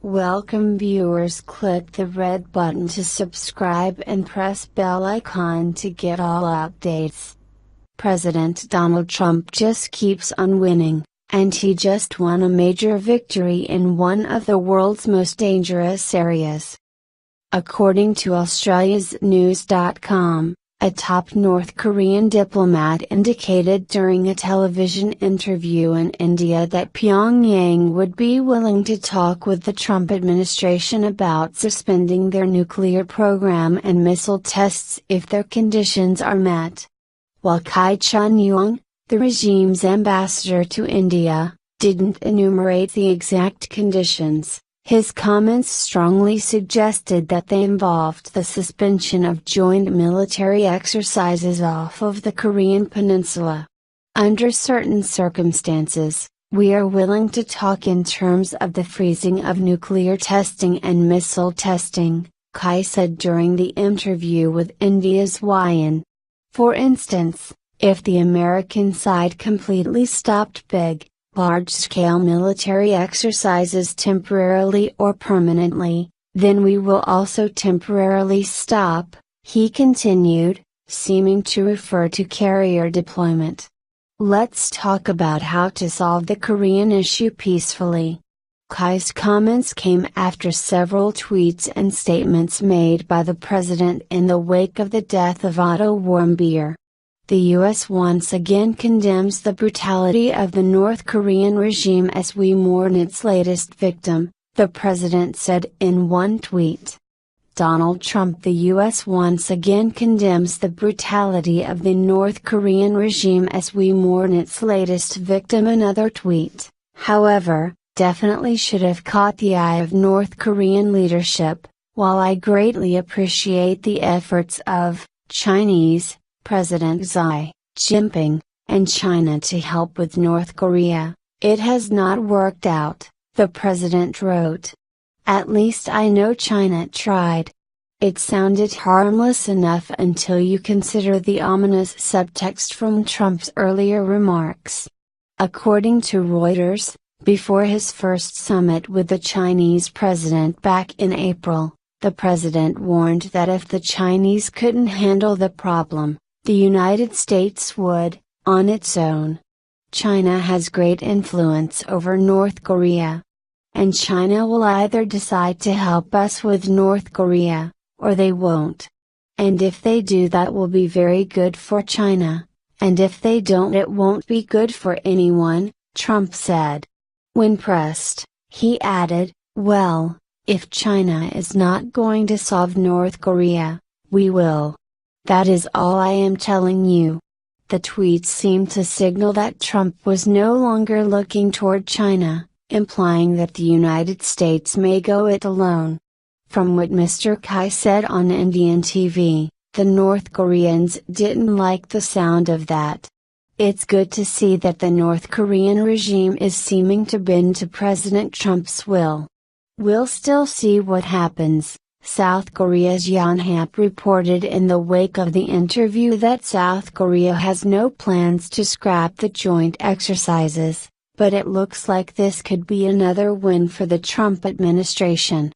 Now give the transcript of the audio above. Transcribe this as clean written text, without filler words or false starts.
Welcome viewers, click the red button to subscribe and press bell icon to get all updates. President Donald Trump just keeps on winning, and he just won a major victory in one of the world's most dangerous areas. According to Australia's news.com, a top North Korean diplomat indicated during a television interview in India that Pyongyang would be willing to talk with the Trump administration about suspending their nuclear program and missile tests if their conditions are met. While Kai Chun-young, the regime's ambassador to India, didn't enumerate the exact conditions, his comments strongly suggested that they involved the suspension of joint military exercises off of the Korean peninsula. Under certain circumstances, we are willing to talk in terms of the freezing of nuclear testing and missile testing, Kai said during the interview with India's jong-un. For instance, if the American side completely stopped big, large-scale military exercises temporarily or permanently, then we will also temporarily stop, he continued, seeming to refer to carrier deployment. Let's talk about how to solve the Korean issue peacefully. Kai's comments came after several tweets and statements made by the president in the wake of the death of Otto Warmbier. The U.S. once again condemns the brutality of the North Korean regime as we mourn its latest victim, the president said in one tweet. Donald Trump: The U.S. once again condemns the brutality of the North Korean regime as we mourn its latest victim. Another tweet, however, definitely should have caught the eye of North Korean leadership. While I greatly appreciate the efforts of Chinese President Xi Jinping, and China to help with North Korea, it has not worked out, the president wrote. At least I know China tried. It sounded harmless enough until you consider the ominous subtext from Trump's earlier remarks. According to Reuters, before his first summit with the Chinese president back in April, the president warned that if the Chinese couldn't handle the problem, the United States would, on its own. China has great influence over North Korea. And China will either decide to help us with North Korea, or they won't. And if they do, that will be very good for China, and if they don't, it won't be good for anyone, Trump said. When pressed, he added, well, if China is not going to solve North Korea, we will. That is all I am telling you. The tweets seemed to signal that Trump was no longer looking toward China, implying that the United States may go it alone. From what Mr. Kai said on Indian TV, the North Koreans didn't like the sound of that. It's good to see that the North Korean regime is seeming to bend to President Trump's will. We'll still see what happens. South Korea's Yonhap reported in the wake of the interview that South Korea has no plans to scrap the joint exercises, but it looks like this could be another win for the Trump administration.